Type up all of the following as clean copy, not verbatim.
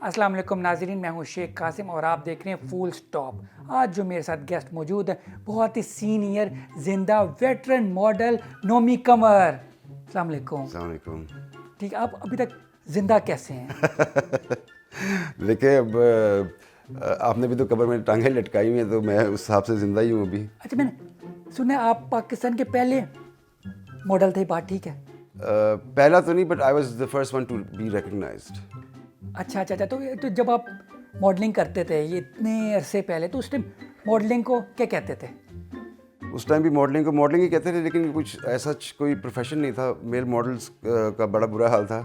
अस्सलाम वालेकुम नाज़रीन, मैं हूं शेख कासिम और आप देख रहे हैं फुल स्टॉप। आज जो मेरे साथ गेस्ट मौजूद है, बहुत ही सीनियर जिंदा वेटरन मॉडल नोमी कमर। अस्सलाम वालेकुम। अस्सलाम वालेकुम। ठीक है, आप अभी तक जिंदा कैसे हैं? देखिए अब आपने भी तो कब्र में टांगें लटकाई हुई हैं, तो मैं उस हिसाब से ज़िंदा ही हूँ अभी। अच्छा, मैंने सुना है आप पाकिस्तान के पहले मॉडल थे, बात ठीक है? पहला तो नहीं, but I was the first one to be recognized. अच्छा, तो जब आप मॉडलिंग करते थे ये इतने अरसे पहले, तो उस टाइम मॉडलिंग को क्या कहते थे? उस टाइम भी मॉडलिंग को मॉडलिंग ही कहते थे, लेकिन कुछ ऐसा कोई प्रोफेशन नहीं था। मेल मॉडल्स का बड़ा बुरा हाल था।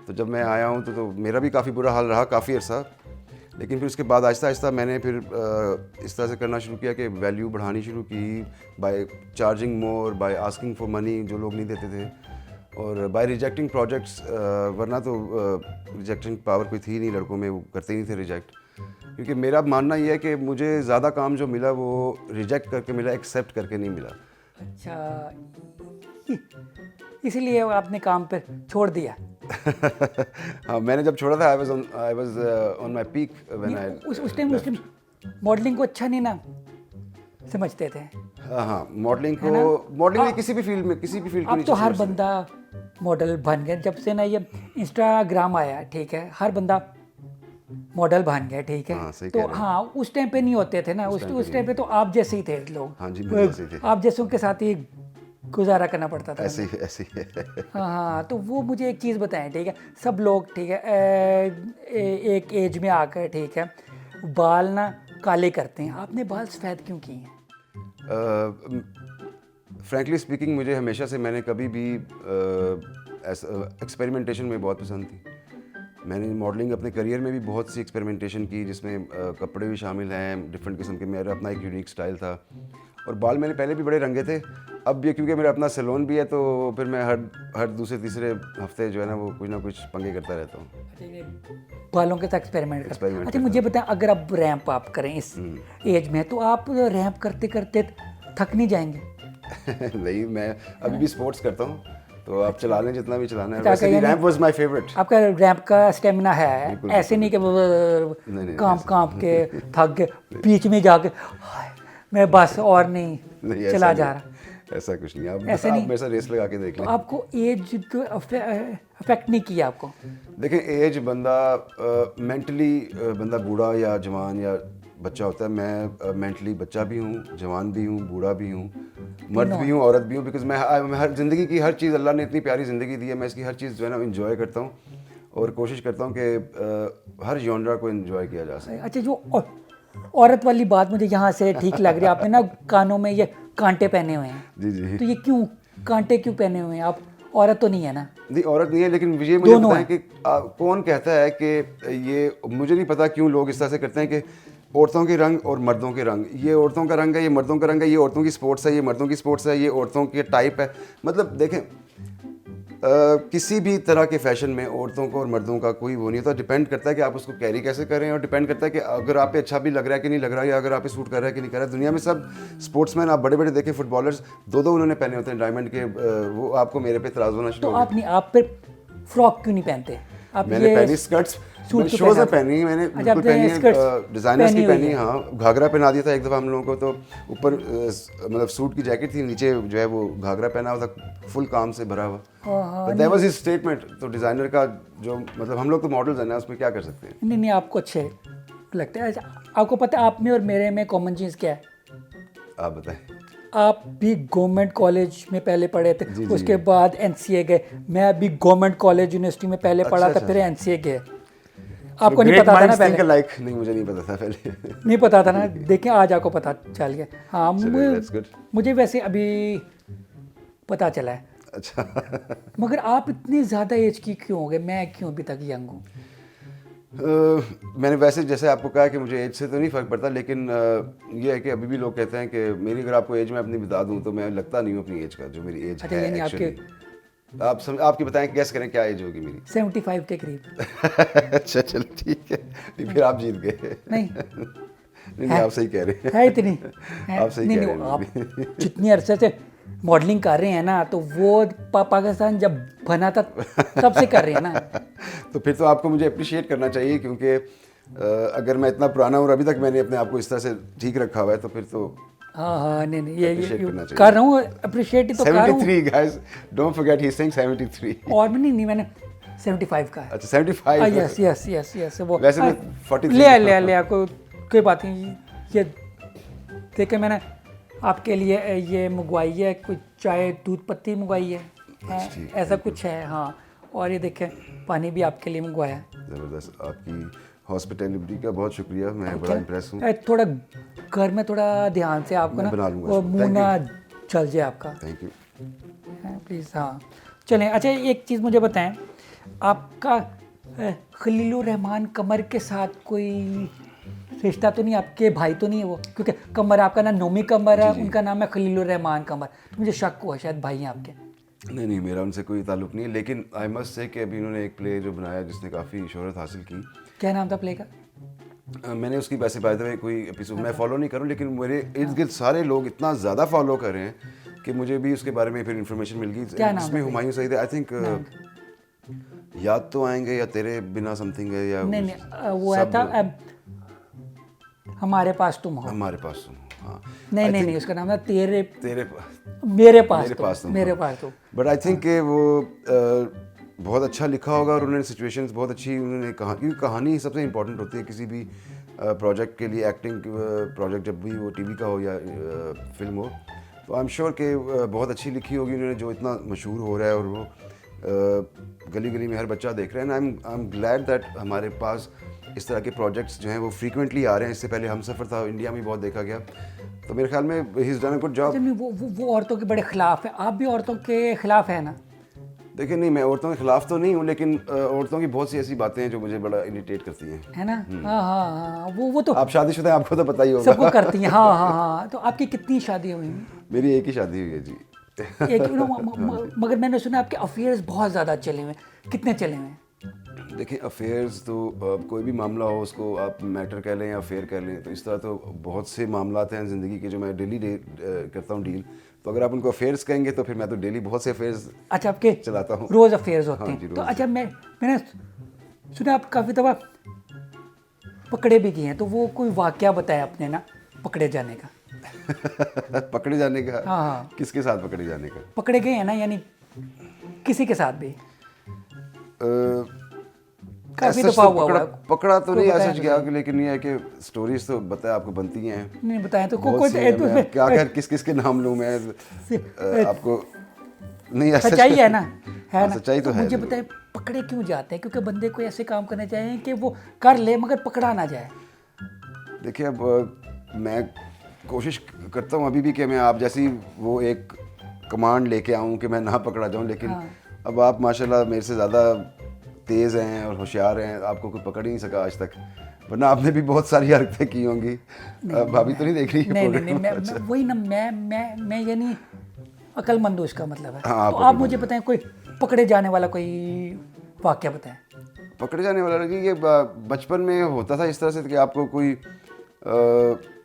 तो जब मैं आया हूँ तो मेरा भी काफ़ी बुरा हाल रहा काफ़ी अर्सा। लेकिन फिर उसके बाद आहिस्ता आहिस्ता मैंने फिर इस तरह से करना शुरू किया कि वैल्यू बढ़ानी शुरू की, by charging more, by asking for money जो लोग नहीं देते थे, और बाय रिजेक्टिंग प्रोजेक्ट्स। वरना तो रिजेक्टिंग पावर कोई थी नहीं लड़कों में, वो करते ही नहीं थे रिजेक्ट। क्योंकि मेरा मानना ये है कि मुझे ज़्यादा काम जो मिला वो रिजेक्ट करके मिला, एक्सेप्ट करके नहीं मिला। अच्छा, इसीलिए आपने काम पर छोड़ दिया? हाँ, मैंने जब छोड़ा था I was on my peak when I उस टाइम मॉडलिंग को अच्छा नहीं ना समझते थे? हाँ, मॉडलिंग में किसी भी फील्ड में को अब नहीं तो हर समझते। बंदा मॉडल बन गया, जब से ना ये इंस्टाग्राम आया, ठीक है, हर बंदा मॉडल बन गया, ठीक है। हाँ, सही तो कह रहे हैं। हाँ, उस टाइम पे नहीं होते थे ना, उस टाइम पे तो आप जैसे ही थे लोग। हाँ जी, मेरे जैसे ही थे। आप जैसों के साथ ही गुजारा करना पड़ता था। ऐसे ही है। हाँ, तो वो मुझे एक चीज़ बताएं, ठीक है, सब लोग, ठीक है, एक एज में आकर, ठीक है, बाल ना काले करते हैं, आपने बाल सफ़ेद क्यों किए हैं? फ्रैंकली स्पीकिंग, मुझे हमेशा से मैंने कभी भी एक्सपेरिमेंटेशन में बहुत पसंद थी। मैंने मॉडलिंग अपने करियर में भी बहुत सी एक्सपेरिमेंटेशन की, जिसमें कपड़े भी शामिल हैं डिफरेंट किस्म के। मेरा अपना एक यूनिक स्टाइल था, और बाल मैंने पहले भी बड़े रंगे थे। अब भी क्योंकि मेरा अपना सैलून भी है, तो फिर मैं हर दूसरे तीसरे हफ्ते जो है ना, वो कुछ ना कुछ पंगे करता रहता हूँ। अच्छा, ये बालों के साथ एक्सपेरिमेंट करते हैं। अच्छा, करता मुझे बताएं, अगर आप रैंप आप करें इस एज में, तो आप रैंप करते करते थक नहीं जाएंगे? नहीं, मैं अभी भी स्पोर्ट्स करता हूँ, तो आप चला लें जितना भी चलाना है। अच्छा, वैसे भी यानी रैंप वाज माय फेवरेट। आपका रैंप का स्टेमिना है, बिल्कुल, ऐसे नहीं कि नहीं, कांप के थक गए, बीच में जाके हाय मैं बस और नहीं नहीं, चला जा रहा? ऐसा कुछ नहीं। ऐसे आप नहीं? मेरे साथ रेस लगा के देख तो लें। आपको एज तो अफेक्ट नहीं किया आपको? देखें, एज बंदा मेंटली बंदा बूढ़ा या जवान या बच्चा होता है। मैं मेंटली बच्चा भी हूँ, जवान भी हूँ, बूढ़ा भी हूँ, मर्द भी हूँ, औरत भी हूँ। बिकॉज मैं हर ज़िंदगी की हर चीज़, अल्लाह ने इतनी प्यारी ज़िंदगी दी है, मैं इसकी हर चीज़ जो है ना इंजॉय करता हूँ, और कोशिश करता हूँ कि हर जॉनरा को इंजॉय किया जा सके। अच्छा, जो औरत वाली बात मुझे यहाँ से ठीक लग रही है, आपने ना कानों में ये कांटे पहने हुए हैं, जी जी। तो ये क्यों कांटे क्यों पहने हुए हैं? आप औरत तो नहीं है ना? नहीं, औरत नहीं है, लेकिन ये मुझे दोनों बताएं हैं। कि कौन कहता है कि ये, मुझे नहीं पता क्यों लोग इस तरह से करते हैं कि औरतों के रंग और मर्दों के रंग, ये औरतों का रंग है, ये मर्दों का रंग है, ये औरतों की स्पोर्ट्स है, ये मर्दों की स्पोर्ट्स है, ये औरतों के टाइप है। मतलब देखें, किसी भी तरह के फैशन में औरतों को और मर्दों का कोई वो नहीं होता। डिपेंड करता है कि आप उसको कैरी कैसे करें, और डिपेंड करता है कि अगर आप पे अच्छा भी लग रहा है कि नहीं लग रहा है, या अगर आप पे सूट कर रहा है कि नहीं कर रहा है। दुनिया में सब स्पोर्ट्समैन आप बड़े बड़े देखें, फुटबॉलर्स दो उन्होंने पहने होते हैं डायमंड के। वो आपको मेरे पे इतराज़ होना तो शुरू हो आप नहीं, आप फिर फ्रॉक क्यों नहीं पहनते? आप मैंने ये पहनी स्कर्ट्स, सूट क्यों शोज़ में पहना? पहनी, मैंने अच्छा, बिल्कुल आपने पहनी है, स्कर्ट्स डिज़ाइनर्स की पहनी हुई पहनी। है? हाँ, घाघरा पहना दिया था एक दफ़ा हम लोगों को, तो ऊपर मतलब सूट की जैकेट थी, नीचे जो है वो घाघरा पहना हुआ था, फुल काम से भरा हुआ। But that was his statement. तो डिज़ाइनर का जो मतलब, हम लोग तो मॉडल्स हैं ना, उसमें क्या कर सकते हैं। नहीं, आपको अच्छे लगते हैं। अच्छा, आपको पता है आप में और मेरे में कॉमन चीज़ क्या है? आप बताएं। आप भी गवर्नमेंट कॉलेज में पहले पढ़े थे, जी जी। उसके बाद एनसीए गए। मैं भी गवर्नमेंट कॉलेज यूनिवर्सिटी में पहले पढ़ा था, अच्छा फिर अच्छा। एनसीए गए। आपको नहीं ग्रेट पता था ना माइंड्स थिंक पहले? अलाइक। नहीं, मुझे नहीं पता था पहले। नहीं पता था ना, देखिए आज आपको पता चल गया। हाँ, चलिए, that's good। मुझे वैसे अभी पता चला है। अच्छा। मगर आप इतनी ज़्यादा एज की क्यों हो गए? मैं क्यों अभी तक यंग हूँ? मैंने वैसे जैसे आपको कहा कि मुझे एज से तो नहीं फ़र्क पड़ता, लेकिन ये है कि अभी भी लोग कहते हैं कि मेरी, अगर आपको एज मैं अपनी बता दूं, तो मैं लगता नहीं हूँ अपनी एज का, जो मेरी एज अच्छा, है यानी आपके एक्चुअली। आपकी बताएं, गैस करें क्या एज होगी मेरी। 75 के करीब? अच्छा, चलो ठीक है। नहीं, फिर आप जीत गए। नहीं नहीं, आप सही कह रहे हैं। है इतनी है? आप सही नहीं कह नहीं, रहे आप हैं। जितनी अरसे से मॉडलिंग कर रहे हैं ना, तो वो पाकिस्तान जब बना था तब से कर रहे हैं ना। तो फिर तो आपको मुझे अप्रिशिएट करना चाहिए, क्योंकि अगर मैं इतना पुराना हूँ और अभी तक मैंने अपने आप को इस तरह से ठीक रखा हुआ है, तो फिर तो हाँ हाँ, नहीं नहीं, ये Appreciate करना चाहिए। कर रहा हूँ, अप्रिशिएट ही तो कर रहा हूँ। 73 guys, don't forget he is saying 73। और भी नहीं, मैंने 75 का है। अच्छा 75। यस यस यस यस, वो वैसे मैं 43 ले ले ले, कोई बात नहीं। ये देखे मैंने आपके लिए ये मंगवाई है, कुछ चाय दूध पत्ती मंगवाई है, ऐसा कुछ है। हाँ, और ये देखें पानी भी आपके लिए मंगवाया है। ज़बरदस्त, आपकी हॉस्पिटैलिटी का बहुत शुक्रिया, मैं बड़ा इम्प्रेस हूँ। थोड़ा घर में थोड़ा ध्यान से आपको मैं ना बना लूँगा वो इसको। मुंह Thank ना चल जाए आपका, थैंक यू। प्लीज़। हाँ चलें, अच्छा एक चीज़ मुझे बताएं, आपका खलीलुर रहमान कमर के साथ कोई रिश्ता तो नहीं, आपके भाई तो नहीं है वो? क्योंकि कमर आपका ना नोमी कमर है, उनका नाम है खलीलुर रहमान कमर, तो मुझे शक हुआ शायद भाई हैं आपके। नहीं नहीं, मेरा उनसे कोई ताल्लुक नहीं है, लेकिन आई मस्ट से कि अभी उन्होंने एक प्ले जो बनाया जिसने काफ़ी शोहरत हासिल की। क्या नाम था प्ले का? मैंने उसकी वैसे बाय द वे कोई एपिसोड मैं फॉलो नहीं करूँ, लेकिन मेरे इर्द गिर्द सारे लोग इतना ज़्यादा फॉलो कर रहे हैं कि मुझे भी उसके बारे में फिर इन्फॉर्मेशन मिल गई। क्या नाम जिसमें था हुमायूं सईद, आई थिंक याद तो आएंगे या तेरे बिना समथिंग है, या नहीं वो है था हमारे पास तुम हो। हमारे पास तुम। हाँ नहीं नहीं नहीं, उसका नाम था तेरे तेरे मेरे पास तुम। मेरे पास तुम। बट आई थिंक वो बहुत अच्छा लिखा होगा, और उन्होंने सिचुएशंस बहुत अच्छी उन्होंने कहा, क्योंकि कहानी सबसे इम्पोर्टेंट होती है किसी भी प्रोजेक्ट के लिए। एक्टिंग प्रोजेक्ट जब भी वो टीवी का हो या फिल्म हो, तो आई एम श्योर कि बहुत अच्छी लिखी होगी उन्होंने, जो इतना मशहूर हो रहा है और वो गली गली में हर बच्चा देख रहा है। And I am glad that हमारे पास इस तरह के प्रोजेक्ट्स जो हैं वो फ्रीक्वेंटली आ रहे हैं। इससे पहले हमसफ़र था, इंडिया में बहुत देखा गया, तो मेरे ख्याल में he is done a good job. वो औरतों के बड़े खिलाफ है, आप भी औरतों के खिलाफ है ना? देखिए नहीं, मैं औरतों के खिलाफ तो नहीं हूँ, लेकिन औरतों की बहुत सी ऐसी बातें हैं जो मुझे बड़ा इरिटेट करती हैं, है ना? हाँ हाँ हाँ, वो तो आप शादीशुदा हैं, आपको तो पता ही होगा। सबको करती हैं। हाँ हाँ हाँ, तो आपकी कितनी शादी हुई हैं? मेरी एक ही शादी हुई है जी। एक मगर मैंने सुना आपके अफेयर्स बहुत ज़्यादा चले हुए हैं, कितने चले हुए हैं? देखिए अफेयर्स तो कोई भी मामला हो उसको आप मैटर कह लें या अफेयर कह लें, तो इस तरह तो बहुत से मामलात हैं ज़िंदगी के जो मैं डेली करता हूँ डील। तो अगर आप उनको अफेयर्स कहेंगे तो फिर मैं तो डेली बहुत से अफेयर्स अच्छा, आपके चलाता हूँ, रोज़ अफेयर्स होते हाँ हैं। जी, तो रोज़। अच्छा मैंने सुना आप काफ़ी दफ़ा पकड़े भी गए हैं, तो वो कोई वाकया बताया आपने ना पकड़े जाने का? पकड़े जाने का? हाँ हाँ, किसके साथ पकड़े जाने का? पकड़े गए हैं ना, यानी किसी के साथ भी काफ़ी ऐसा दफ़ा तो हुआ हुआ पकड़ा तो कोई नहीं बताया ऐसा गया, लेकिन ये है कि स्टोरीज तो बताया आपको बनती हैं। नहीं बताया तो बहुत कोई सी हैं, तो मैं क्या कर किस किस के नाम लूँ मैं आपको? नहीं ऐसा सच्चाई है ना, है हाँ, ना? सच्चाई तो है मुझे जरूर। बताए पकड़े क्यों जाते हैं? क्योंकि बंदे को ऐसे काम करने चाहिए कि वो कर ले मगर पकड़ा ना जाए। देखिए अब मैं कोशिश करता हूँ अभी भी कि मैं आप जैसी वो एक कमांड लेके आऊँ कि मैं ना पकड़ा जाऊँ, लेकिन अब आप माशाल्लाह मेरे से ज़्यादा तेज़ हैं और होशियार हैं, आपको कोई पकड़ ही नहीं सका आज तक, वरना आपने भी बहुत सारी हरकतें की होंगी। भाभी तो नहीं देख रही है नहीं नहीं program? मैं वही ना, मैं यानी अक्लमंद हूँ, इसका मतलब है। हाँ, तो आप मुझे बताएं कोई पकड़े जाने वाला कोई वाकया बताएं। पकड़े जाने वाला लगी, ये बचपन में होता था इस तरह से कि आपको कोई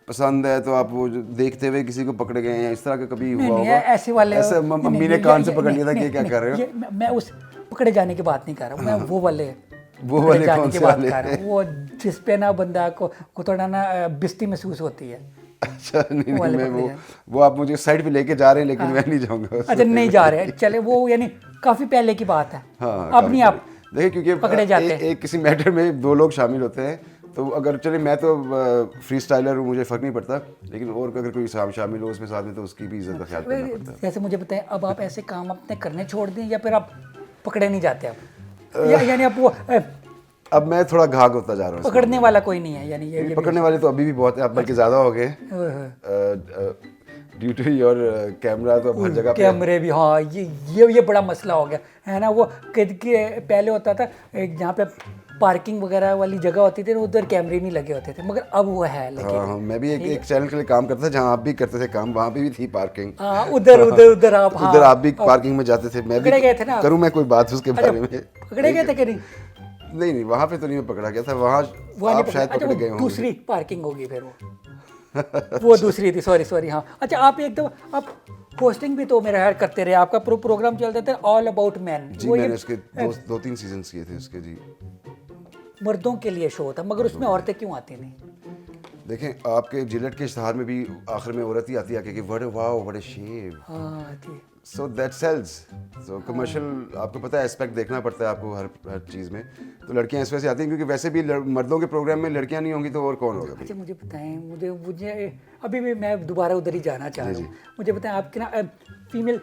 पसंद है तो आप वो देखते हुए किसी को पकड़े गए हैं, इस तरह का कभी हुआ नहीं, होगा? ऐसे वाले ऐसे मम्मी ने कान से पकड़ लिया था कि क्या कर रहे हो? मैं उस पकड़े जाने की बात नहीं कर रहा हूँ, मैं वो वाले वो पकड़े वाले जाने कौन की से बात वाले? कर रहा हूँ, वो जिस पे ना बंदा को थोड़ा ना बिस्ती महसूस होती है। अच्छा नहीं वाले मैं पकड़े जाने। वो आप मुझे साइड पे लेके जा रहे हैं, लेकिन मैं नहीं जाऊंगा। अच्छा नहीं जा रहे, चले वो यानी काफ़ी पहले की बात है। हाँ, अब नहीं आप देखिए क्योंकि पकड़े जाते हैं। एक किसी मैटर में दो लोग शामिल होते हैं, तो अगर चले मैं तो फ्री स्टाइलर हूँ, मुझे फ़र्क नहीं पड़ता, लेकिन और अगर कोई शामिल हो उसमें साथ में तो उसकी भी इज्जत का ख्याल करना पड़ता है। जैसे मुझे बताएं, अब आप ऐसे काम अपने करने छोड़ दें या फिर आप पकड़े नहीं जाते आप, यानी आप वो अब मैं थोड़ा घाघ होता जा रहा हूँ। पकड़ने वाला कोई नहीं है, यानी ये पकड़ने वाले तो अभी भी बहुत है, अब बल्कि ज़्यादा हो गए ड्यू टू योर कैमरा, तो अब हर जगह पे कैमरे भी। हाँ ये बड़ा मसला हो गया है ना। वो के पहले होता था जहाँ पे पार्किंग वगैरह वाली जगह होती थी, उधर कैमरे नहीं लगे होते थे, मगर अब वो है लगे। हाँ, मैं भी एक चैनल के लिए काम करता था जहाँ आप भी करते थे काम, वहाँ पे भी थी पार्किंग। हाँ, उधर आप, हाँ, उधर आप भी पार्किंग में जाते थे, मैं भी पकड़े गए थे ना? करूँ मैं कोई बात उसके बारे में? पकड़े गए थे कि नहीं? नहीं वहाँ पे तो नहीं मैं पकड़ा गया था, वहाँ आप शायद पकड़े गए होंगे। दूसरी पार्किंग होगी फिर वो दूसरी थी, सॉरी। हाँ अच्छा, आप एक दफ़ा आप होस्टिंग भी तो मेरा ख्याल करते रहे, आपका प्रोग्राम चलता था ऑल अबाउट मैन, जी मैंने उसके दो तीन सीजन्स किए थे उसके जी। मर्दों के लिए शो था, मगर उसमें औरतें क्यों आती नहीं? देखें आपके जिलेट के इश्तहार में भी आखिर में औरत ही आती है कि what wow what a shave, हाँ आती है। So that sells. So commercial आपको पता है एस्पेक्ट देखना पड़ता है आपको हर चीज़ में, तो लड़कियां इस वजह से आती हैं क्योंकि वैसे भी मर्दों के प्रोग्राम में लड़कियां नहीं होंगी तो और कौन होगा भाई। अच्छा मुझे बताएं, मुझे मुझे अभी भी मैं दोबारा उधर ही जाना चाह रहा हूँ, मुझे बताएं आपके ना फीमेल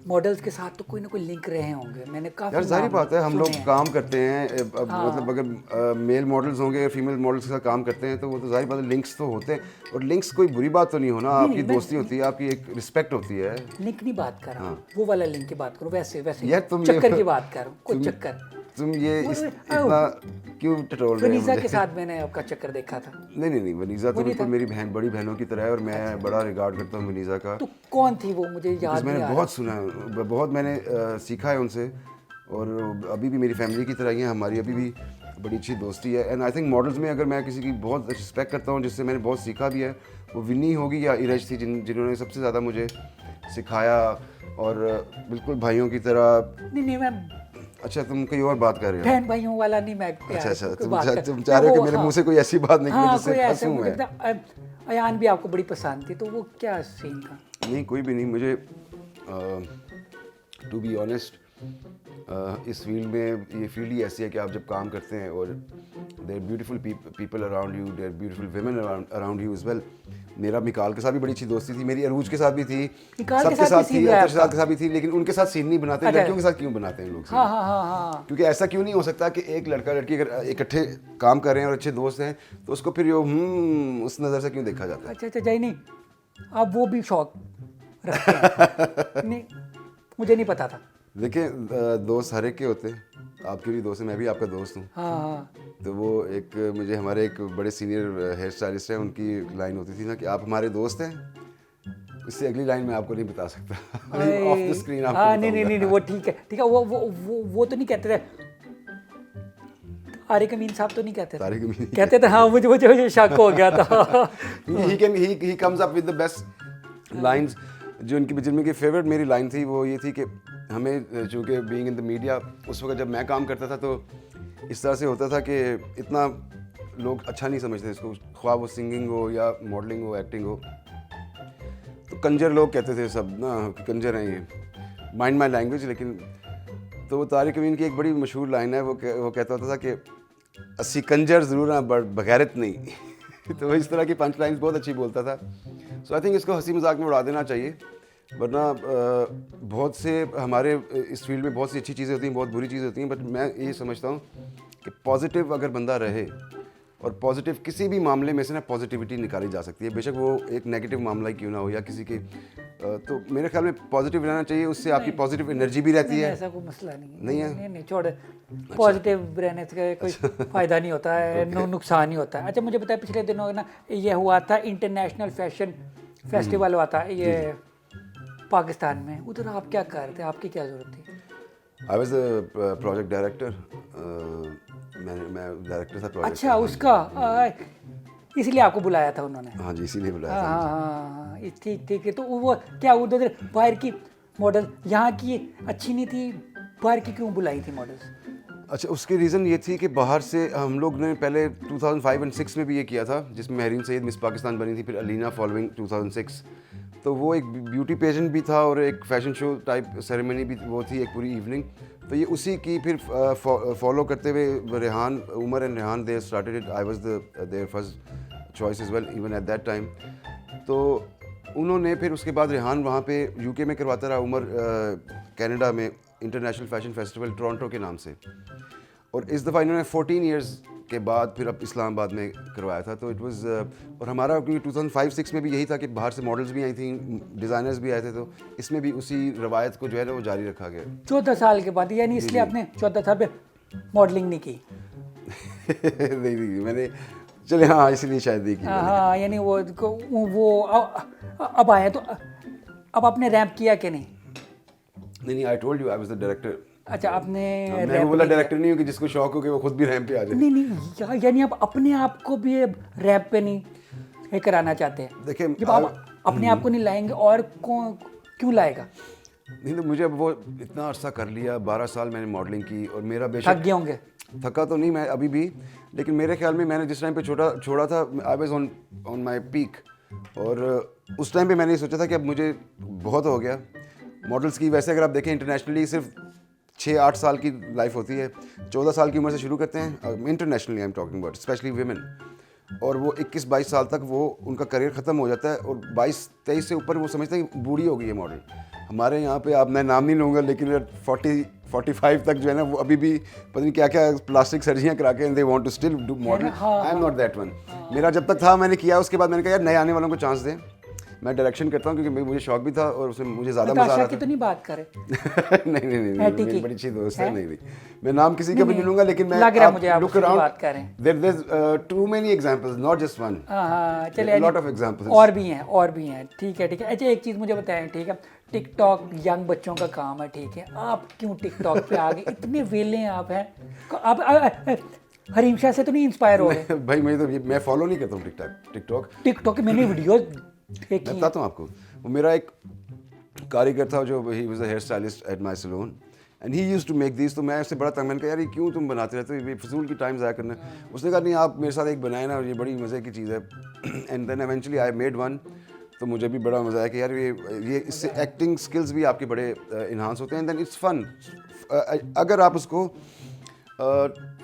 मॉडल्स के साथ तो कोई ना कोई लिंक रहे होंगे, मैंने काफी यार जाहिर नाम बात है हम लोग सुने हैं। काम करते हैं मतलब अगर मेल मॉडल्स होंगे फीमेल मॉडल्स के साथ काम करते हैं तो वो तो जाहिर बात है लिंक्स तो होते हैं, और लिंक्स कोई बुरी बात तो नहीं होना, आपकी दोस्ती होती है, आपकी एक रिस्पेक्ट होती है। लिंक नहीं बात कर रहा हूँ, वो वाला लिंक की बात करो, वैसे वैसे यार तुम ये- चक्कर की बात कर रहा हूँ, कोई चक्कर। तुम ये इतना क्यों टटोल रहे हो वनीजा मुझे? के साथ मैंने आपका चक्कर देखा था। नहीं वनीजा तो बिल्कुल मेरी बहन, बड़ी बहनों की तरह है, और मैं बड़ा रिगार्ड करता हूँ वनीजा का। तो कौन थी वो, मुझे याद मैंने नहीं आ रहा। बहुत सुना है, बहुत मैंने सीखा है उनसे, और अभी भी मेरी फैमिली की तरह ही है, हमारी अभी भी बड़ी अच्छी दोस्ती है। एंड आई थिंक मॉडल्स में अगर मैं किसी की बहुत रिस्पेक्ट करता हूँ जिससे मैंने बहुत सीखा भी है, वो विनी होगी या इरज थी जिन्होंने सबसे ज़्यादा मुझे सिखाया, और बिल्कुल भाइयों की तरह। नहीं मैं अच्छा तुम कहीं और बात कर रहे हो? बहन भाइयों वाला नहीं, मैं अच्छा तुम चाह रहे हो कि मेरे मुंह से कोई ऐसी बात निकले हाँ, जिससे कोई ऐसे फंसूं मुझे मैं? पता, अयान भी आपको बड़ी पसंद थी, तो वो क्या सीन था? नहीं कोई भी नहीं, मुझे टू बी ऑनेस्ट इस फील्ड में, ये फील्ड ही ऐसी है कि आप जब काम करते हैं और there beautiful people around you, there beautiful women around you as well. मेरा मिकाल के साथ भी बड़ी अच्छी दोस्ती थी, मेरी अरूज के साथ भी थी, सबके साथ थी, अतर के साथ भी थी, लेकिन उनके साथ सीन नहीं बनाते, लड़कियों के साथ क्यों बनाते हैं लोग सीन? हाँ। क्योंकि ऐसा क्यों नहीं हो सकता कि एक लड़का लड़की अगर इकट्ठे काम कर रहे हैं और अच्छे दोस्त हैं तो उसको फिर उस नज़र से क्यों देखा जाता है? अच्छा जय नहीं, आप वो भी शौक रखते हैं? नहीं मुझे नहीं पता था। देखिए दोस्त हर एक के होते हैं, आपके भी दोस्त हैं, मैं भी आपका दोस्त हूँ। हाँ तो वो एक मुझे हमारे एक बड़े सीनियर हेयर स्टाइलिस्ट हैं, उनकी लाइन होती थी ना कि आप हमारे दोस्त हैं, इससे अगली लाइन मैं आपको नहीं बता सकता ऑफ द स्क्रीन आपको हाँ बताऊंगा। नहीं वो ठीक है वो तो नहीं कहते थे, तारिक अमीन साहब तो नहीं कहते थे? तारिक अमीन कहते थे, हाँ मुझे शक हो गया था। he comes up with the best lines। जो जिनकी फेवरेट मेरी लाइन थी वो ये थी कि हमें चूँकि बीइंग इन द मीडिया उस वक्त जब मैं काम करता था तो इस तरह से होता था कि इतना लोग अच्छा नहीं समझते इसको, ख्वाह वो सिंगिंग हो या मॉडलिंग हो, एक्टिंग हो, तो कंजर लोग कहते थे सब ना कि कंजर हैं ये, माइंड माई लैंग्वेज। लेकिन तो वो तारिक अमीन की एक बड़ी मशहूर लाइन है, वो कहता होता था कि अस्सी कंजर ज़रूर हैं बगैरत नहीं तो वो इस तरह की पंच लाइन्स बहुत अच्छी बोलता था। सो आई थिंक इसको हंसी मजाक में उड़ा देना चाहिए, वरना बहुत से हमारे इस फील्ड में बहुत सी अच्छी चीज़ें होती हैं, बहुत बुरी चीज़ें होती हैं, बट मैं ये समझता हूँ कि पॉजिटिव अगर बंदा रहे, और पॉजिटिव किसी भी मामले में से ना पॉजिटिविटी निकाली जा सकती है, बेशक वो एक नेगेटिव मामला ही क्यों ना हो या किसी के तो मेरे ख्याल में पॉजिटिव रहना चाहिए, उससे आपकी पॉजिटिव एनर्जी भी रहती है। ऐसा कोई मसला नहीं है। नहीं है? नहीं छोड़, पॉजिटिव रहने से कोई फ़ायदा नहीं होता है, नुकसान ही होता है। अच्छा मुझे बताया, पिछले दिनों ना ये हुआ था इंटरनेशनल फैशन फेस्टिवल हुआ था ये पाकिस्तान में, उधर आप क्या कर रहे थे, आपकी क्या ज़रूरत थी? I was the project director, मैं डायरेक्टर था प्रोजेक्ट। अच्छा उसका इसलिए आपको बुलाया था उन्होंने? हाँ जी इसीलिए बुलाया था। हाँ ठीक है। तो वो क्या उधर बाहर की मॉडल यहाँ की अच्छी नहीं थी, बाहर की क्यों बुलाई थी मॉडल्स? अच्छा उसकी रीज़न ये थी कि बाहर से हम लोग ने पहले 2005 और 6 में भी ये किया था, जिसमें महरीन सईद मिस पाकिस्तान बनी थी, फिर अलीना फॉलोइंग 2006। तो वो एक ब्यूटी पेजेंट भी था और एक फ़ैशन शो टाइप सेरेमनी भी वो थी, एक पूरी इवनिंग। तो ये उसी की फिर फॉलो करते हुए Rehan, Umar and Rehan they started it, I was their first choice as well even at that time. तो उन्होंने फिर उसके बाद रेहान वहाँ पे यूके में करवाता रहा, उमर कनाडा में इंटरनेशनल फैशन फेस्टिवल टोरंटो के नाम से, और इस दफ़ा इन्होंने 14 इयर्स के बाद फिर अब इस्लामाबाद में करवाया था। तो इट वाज और हमारा क्योंकि 2005-6 में भी यही था कि बाहर से मॉडल्स भी आई थी, डिज़ाइनर्स भी आए थे, तो इसमें भी उसी रवायत को जो है ना वो जारी रखा गया। 14 साल के बाद, यानी इसलिए आपने 14 साल पे मॉडलिंग नहीं की? नहीं मैंने, चले हाँ इसलिए शायद देखी। हाँ यानी वो अब आए तो अब आपने रैंप किया कि नहीं? नहीं I told you I was the director. अच्छा आपने मैं बोला डायरेक्टर नहीं हूँ कि जिसको शौक हो कि वो खुद भी रैंप पे आ जाए। नहीं यानी आप अपने आप को भी रैप पे नहीं ये कराना चाहते हैं? देखिए जब आप अपने आप को नहीं लाएंगे और कौन क्यों लाएगा? नहीं तो मुझे अब वो इतना अरसा कर लिया, 12 साल मैंने मॉडलिंग की और मेरा थक बेशक गए होंगे। थका तो नहीं मैं अभी भी, लेकिन मेरे ख्याल में मैंने जिस टाइम पे छोड़ा था, I was on my peak. और उस टाइम पे मैंने ये सोचा था कि अब मुझे बहुत हो गया मॉडल्स की। वैसे अगर आप देखें इंटरनेशनली सिर्फ 6-8 साल की लाइफ होती है, 14 साल की उम्र से शुरू करते हैं internationally, I am talking about specially women, और वो 21-22 साल तक वो उनका करियर ख़त्म हो जाता है, और 22-23 से ऊपर वो समझते हैं कि बूढ़ी हो गई है मॉडल। हमारे यहाँ पे आप, मैं नाम नहीं लूँगा, लेकिन 40-45 तक जो है ना वो अभी भी पता नहीं क्या क्या प्लास्टिक सर्जरियाँ करा के they want to still do model. I am not that one. मेरा जब तक था मैंने किया, उसके बाद मैंने कहा यार नए आने वालों को चांस दें। मैं डायरेक्शन करता हूँ क्योंकि मुझे शौक भी था और उसमें मुझे ज़्यादा मज़ा आ रहा की तो नहीं बात करे। नहीं, ठीक मेरी है। बड़ी अच्छी दोस्त है। नहीं, मैं नाम किसी का भी नहीं लूँगा, लेकिन मैं लग रहा है मुझे आप लुक उसकी अराउंड, बात कर रहे हैं। there's too many examples, not just one. हाँ चलिए, A lot of examples. और भी हैं। ठीक है। अच्छा एक चीज़ मुझे बताएं, ठीक है, टिकटॉक यंग बच्चों का काम है, ठीक है, आप क्यों टिकटॉक पे आ गए? इतने वेले आप हैं, आप हरीम शाह से तो नहीं इंस्पायर हो गए? भाई मैं फॉलो नहीं करता हूँ टिकटॉक की मैंने वीडियोस मैं देखी। बताता हूँ आपको। वो मेरा एक कारीगर था जो he was a hair stylist at my salon, and he used to make this. तो मैं उससे बड़ा तंग, मैंने कहा यार ये क्यों तुम बनाते रहते हो, ये फजूल की टाइम ज़ाया करना। उसने कहा नहीं आप मेरे साथ एक बनाए ना, ये बड़ी मज़े की चीज़ है। And then eventually I made one. तो मुझे भी बड़ा मज़ा आया कि यार ये इससे एक्टिंग स्किल्स भी आपके बड़े इन्हांस होते हैं, एंड देन इट्स फन। अगर आप उसको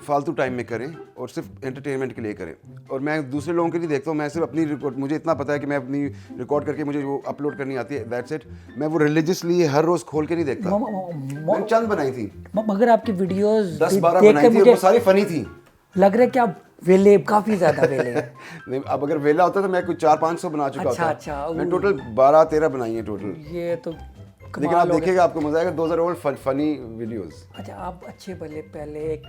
फालतू टाइम में करें और सिर्फ एंटरटेनमेंट के लिए करें। और मैं दूसरे लोगों के लिए देखता हूँ, मैं सिर्फ अपनी रिकॉर्ड, मुझे इतना पता है कि मैं अपनी रिकॉर्ड करके मुझे वो अपलोड करनी आती है, दैट्स इट। मैं वो रिलीजियसली हर रोज़ खोल के नहीं देखता। मैंने चंद बनाई थी, मगर आपकी वीडियोस 10-12 देख बनाई के थी, और मुझे वो सारी फनी थी। लग रहा है कि आप वेले, काफ़ी ज़्यादा वेले हैं। नहीं, अब अगर वेला होता तो मैं कुछ 400-500 बना चुका होता। अच्छा, मैं टोटल 12-13 बनाई है टोटल। ये तो लेकिन आप देखिएगा आपको मजा आएगा, those are all funny videos. अच्छा आप अच्छे भले पहले एक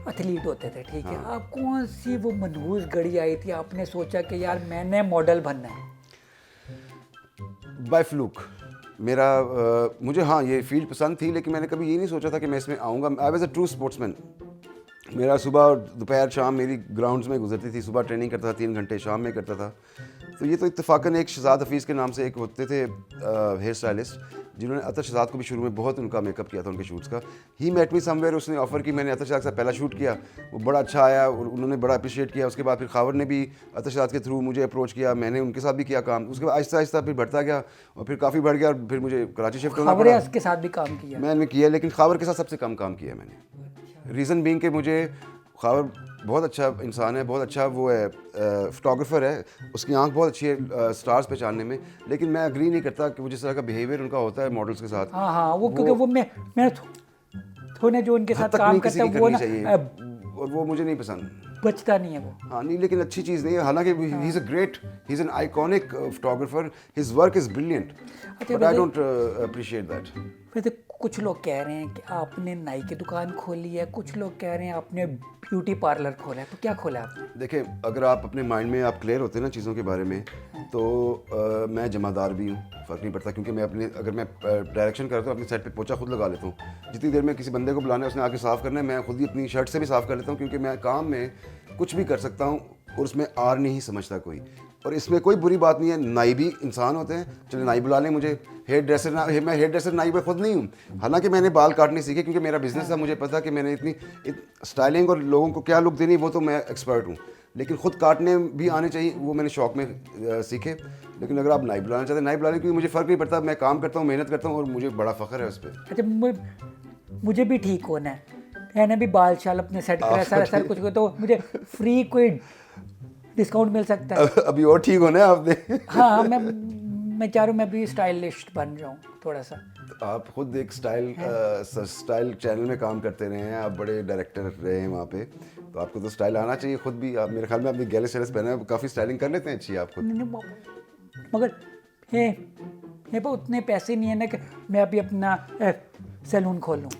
एथलीट होते थे, ठीक है, आप कौन सी वो मनहूस घड़ी आई थी आपने सोचा कि यार मैंने मॉडल बनना है? बाय फ्लूक मेरा मुझे हाँ ये फील्ड पसंद थी, लेकिन मैंने कभी ये नहीं सोचा था कि मैं इसमें आऊँगा। I was a true sportsman. मेरा सुबह और दोपहर शाम मेरी ग्राउंड्स में गुजरती थी। सुबह ट्रेनिंग करता था 3 घंटे, शाम में करता था। तो ये तो इत्तेफाकन एक शहजाद हफीज़ के नाम से एक होते थे हेयर स्टाइलिस्ट, जिन्होंने अतर शहजाद को भी शुरू में बहुत उनका मेकअप किया था उनके शूट्स का। ही मेट मी समवेयर, उसने ऑफ़र की, मैंने अतर शहजाद के साथ पहला शूट किया, वो बड़ा अच्छा आया और उन्होंने बड़ा अप्रिशिएट किया। उसके बाद फिर खावर ने भी अतर शहजाद के थ्रू मुझे अप्रोच किया, मैंने उनके साथ भी किया काम। उसके बाद आहिस्ता आहिस्ता फिर बढ़ता गया और फिर काफ़ी बढ़ गया और फिर मुझे कराची शिफ्ट होना पड़ा। के साथ भी काम किया मैंने किया, लेकिन खावर के साथ सबसे कम काम किया मैंने। रीज़न बीइंग कि मुझे खावर बहुत अच्छा इंसान है, बहुत अच्छा वो है, फोटोग्राफर है, उसकी आंख बहुत अच्छी है स्टार्स पहचानने में, लेकिन मैं अग्री नहीं करता कि वो जिस तरह का बिहेवियर उनका होता है मॉडल्स के साथ। हाँ वो क्योंकि वो मैं थोड़े जो उनके साथ काम करते हैं वो ना और वो मुझे नहीं पसंद, बचता नहीं है वो। हाँ नहीं, लेकिन अच्छी चीज़ नहीं है। हालांकि he is a great, he is an iconic photographer, his work is brilliant, but I don't appreciate that. वैसे कुछ लोग कह रहे हैं कि आपने नाई की दुकान खोली है, कुछ लोग कह रहे हैं आपने ब्यूटी पार्लर खोला है, तो क्या खोला आपने? देखिए, अगर आप अपने माइंड में आप क्लियर होते हैं ना चीज़ों के बारे में, तो मैं जमादार भी हूँ, फ़र्क नहीं पड़ता, क्योंकि मैं अगर मैं डायरेक्शन करता हूँ अपनी साइड पे पोछा खुद लगा लेता हूँ। जितनी देर में किसी बंदे को बुलाना है, उसने आके साफ़ करना है, मैं खुद ही अपनी शर्ट से भी साफ़ कर लेता हूँ, क्योंकि मैं काम में कुछ भी कर सकता हूँ और उसमें आर नहीं समझता कोई। और इसमें कोई बुरी बात नहीं है, नाई भी इंसान होते हैं, चलिए नाई बुला लें मुझे। हेयर ड्रेसर मैं हेयर ड्रेसर नाई पर खुद नहीं हूँ, हालांकि मैंने बाल काटने सीखे क्योंकि मेरा बिजनेस था, मुझे पता कि मैंने इतनी स्टाइलिंग और लोगों को क्या लुक देनी वो तो मैं एक्सपर्ट हूँ, लेकिन खुद काटने भी आने चाहिए, वो मैंने शौक में सीखे। लेकिन अगर आप नाई बुलाना चाहते हैं नाई बुला लें, क्योंकि मुझे फ़र्क नहीं पड़ता, मैं काम करता हूँ, मेहनत करता हूँ और मुझे बड़ा फ़ख्र है उस पर। अच्छा मुझे भी ठीक होना है, मैंने भी बाल शाल अपने सेट करा सारा कुछ, तो मुझे फ्री कोई डिस्काउंट मिल सकता है? अभी और ठीक होना है आपने। हाँ मैं चाह रहा हूँ मैं भी स्टाइलिस्ट बन जाऊँ थोड़ा सा। तो आप खुद एक स्टाइल चैनल में काम करते रहे हैं, आप बड़े डायरेक्टर रहे हैं वहाँ पे, तो आपको तो स्टाइल आना चाहिए खुद भी। आप मेरे ख्याल में अपनी गैलेस शैलेस पहने काफ़ी स्टाइलिंग कर लेते हैं अच्छी आप खुद। मगर हे पर उतने पैसे नहीं है ना कि मैं अभी अपना सैलून खोलूँ।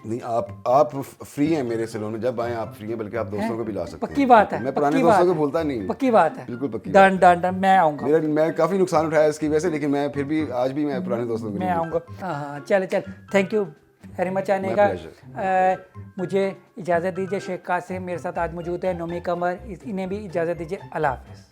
नहीं, आप फ्री हैं मेरे सैलून में, जब आए आप फ्री हैं, बल्कि आप दोस्तों को भी ला सकते हैं। पक्की बात है, मैं पुराने दोस्तों को भूलता नहीं। पक्की बात है, बिल्कुल पक्की। डन मैं आऊँगा। मैं काफ़ी नुकसान उठाया इसकी वजह से, लेकिन मैं फिर भी आज भी मैं पुराने दोस्तों को मैं आऊँगा। हाँ चल थैंक यू वेरी मच आने का। मुझे इजाज़त दीजिए। शेख कासिम मेरे साथ आज मौजूद है, नोमी कमर, इन्हें भी इजाज़त दीजिए। अल्लाह हाफ़िज़।